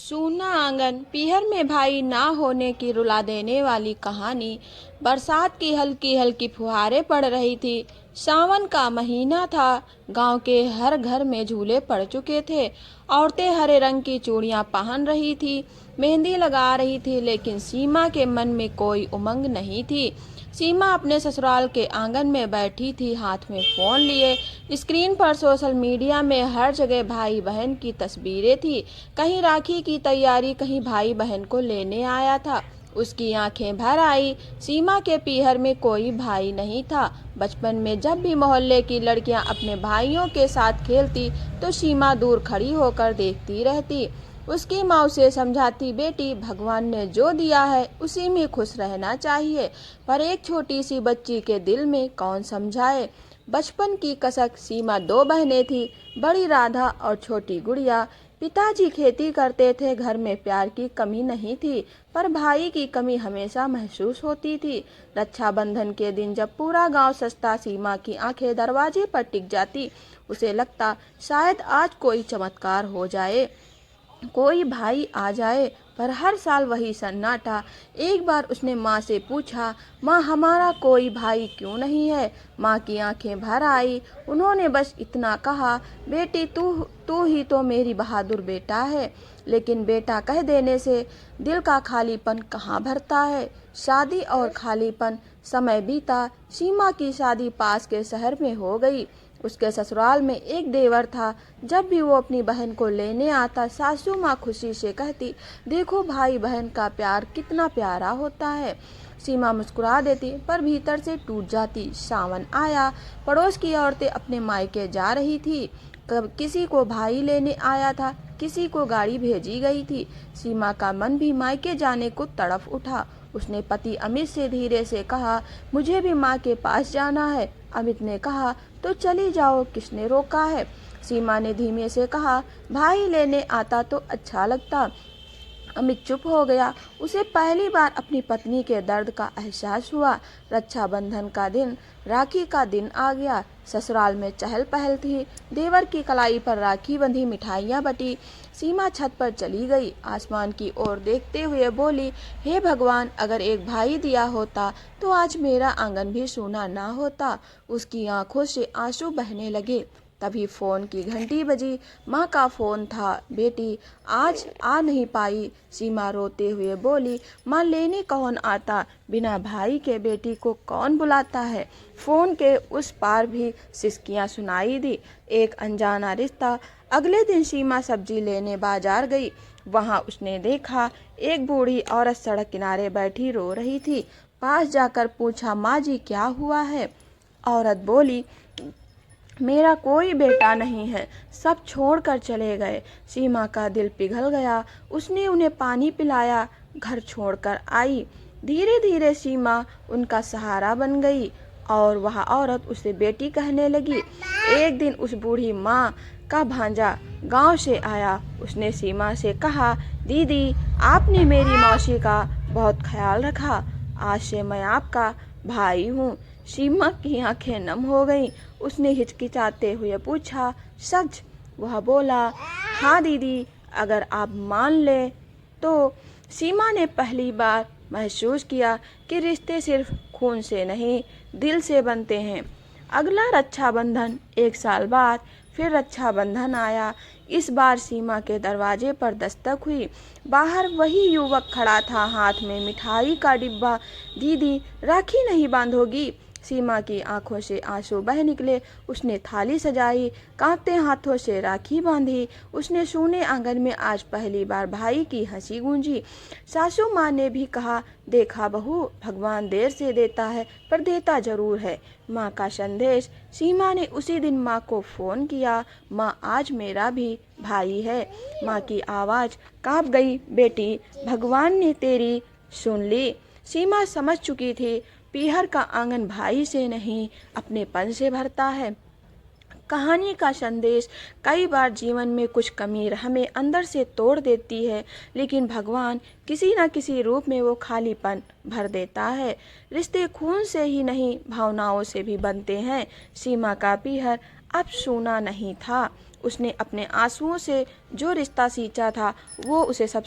सूना आंगन पीहर में भाई ना होने की रुला देने वाली कहानी। बरसात की हल्की हल्की फुहारें पड़ रही थी। सावन का महीना था। गांव के हर घर में झूले पड़ चुके थे। औरतें हरे रंग की चूड़ियां पहन रही थी, मेहंदी लगा रही थी, लेकिन सीमा के मन में कोई उमंग नहीं थी। सीमा अपने ससुराल के आंगन में बैठी थी, हाथ में फोन लिए। स्क्रीन पर सोशल मीडिया में हर जगह भाई बहन की तस्वीरें थी। कहीं राखी की तैयारी, कहीं भाई बहन को लेने आया था। उसकी आंखें भर आई। सीमा के पीहर में कोई भाई नहीं था। बचपन में जब भी मोहल्ले की लड़कियां अपने भाइयों के साथ खेलती तो सीमा दूर खड़ी होकर देखती रहती। उसकी माँ उसे समझाती, बेटी, भगवान ने जो दिया है उसी में खुश रहना चाहिए। पर एक छोटी सी बच्ची के दिल में कौन समझाए। बचपन की कसक। सीमा दो बहनें थी, बड़ी राधा और छोटी गुड़िया। पिताजी खेती करते थे, घर में प्यार की कमी नहीं थी, पर भाई की कमी हमेशा महसूस होती थी। रक्षाबंधन के दिन जब पूरा गांव सजता, सीमा की आंखें दरवाजे पर टिक जाती। उसे लगता शायद आज कोई चमत्कार हो जाए, कोई भाई आ जाए। पर हर साल वही सन्नाटा। एक बार उसने माँ से पूछा, माँ, हमारा कोई भाई क्यों नहीं है? माँ की आंखें भर आई। उन्होंने बस इतना कहा, बेटी, तू तू ही तो मेरी बहादुर बेटा है। लेकिन बेटा कह देने से दिल का खालीपन कहाँ भरता है। शादी और खालीपन। समय बीता। सीमा की शादी पास के शहर में हो गई। उसके ससुराल में एक देवर था। जब भी वो अपनी बहन को लेने आता, सासू माँ खुशी से कहती, देखो भाई बहन का प्यार कितना प्यारा होता है। सीमा मुस्कुरा देती, पर भीतर से टूट जाती। सावन आया। पड़ोस की औरतें अपने मायके जा रही थी। कब किसी को भाई लेने आया था, किसी को गाड़ी भेजी गई थी। सीमा का मन भी मायके जाने को तड़फ उठा। उसने पति अमित से धीरे से कहा, मुझे भी माँ के पास जाना है। अमित ने कहा, तो चली जाओ, किसने रोका है। सीमा ने धीमे से कहा, भाई लेने आता तो अच्छा लगता। अमित चुप हो गया। उसे पहली बार अपनी पत्नी के दर्द का एहसास हुआ। रक्षाबंधन का दिन, राखी का दिन आ गया। ससुराल में चहल पहल थी। देवर की कलाई पर राखी बंधी, मिठाइयाँ बटी। सीमा छत पर चली गई। आसमान की ओर देखते हुए बोली, हे भगवान, अगर एक भाई दिया होता तो आज मेरा आंगन भी सूना ना होता। उसकी आंखों से आंसू बहने लगे। तभी फोन की घंटी बजी। माँ का फोन था। बेटी, आज आ नहीं पाई। सीमा रोते हुए बोली, माँ, लेने कौन आता? बिना भाई के बेटी को कौन बुलाता है? फोन के उस पार भी सिसकियाँ सुनाई दी। एक अनजाना रिश्ता। अगले दिन सीमा सब्जी लेने बाजार गई। वहां उसने देखा एक बूढ़ी औरत सड़क किनारे बैठी रो रही थी। पास जाकर पूछा, माँ जी, क्या हुआ है? औरत बोली, मेरा कोई बेटा नहीं है, सब छोड़कर चले गए। सीमा का दिल पिघल गया। उसने उन्हें पानी पिलाया, घर छोड़कर आई। धीरे धीरे सीमा उनका सहारा बन गई और वह औरत उसे बेटी कहने लगी। एक दिन उस बूढ़ी माँ का भांजा गांव से आया। उसने सीमा से कहा, दीदी, आपने मेरी मौसी का बहुत ख्याल रखा। आज से मैं आपका भाई हूँ। सीमा की आंखें नम हो गईं। उसने हिचकिचाते हुए पूछा, सच? वह बोला, हाँ दीदी, अगर आप मान ले तो। सीमा ने पहली बार महसूस किया कि रिश्ते सिर्फ खून से नहीं, दिल से बनते हैं। अगला रक्षाबंधन। एक साल बाद फिर रक्षाबंधन आया। इस बार सीमा के दरवाजे पर दस्तक हुई। बाहर वही युवक खड़ा था, हाथ में मिठाई का डिब्बा। दीदी, राखी नहीं बांधोगी? सीमा की आंखों से आंसू बह निकले। उसने थाली सजाई, कांपते हाथों से राखी बांधी। उसने सूने आंगन में आज पहली बार भाई की हंसी गूंजी। सासू माँ ने भी कहा, देखा बहू, भगवान देर से देता है पर देता जरूर है। माँ का संदेश। सीमा ने उसी दिन माँ को फोन किया, माँ, आज मेरा भी भाई है। माँ की आवाज़ कांप गई, बेटी, भगवान ने तेरी सुन ली। सीमा समझ चुकी थी, पीहर का आंगन भाई से नहीं, अपनेपन से भरता है। कहानी का संदेश, कई बार जीवन में कुछ कमी हमें अंदर से तोड़ देती है, लेकिन भगवान किसी न किसी रूप में वो खालीपन भर देता है। रिश्ते खून से ही नहीं, भावनाओं से भी बनते हैं। सीमा का पीहर अब सूना नहीं था, उसने अपने आंसुओं से जो रिश्ता सींचा था वो उसे सब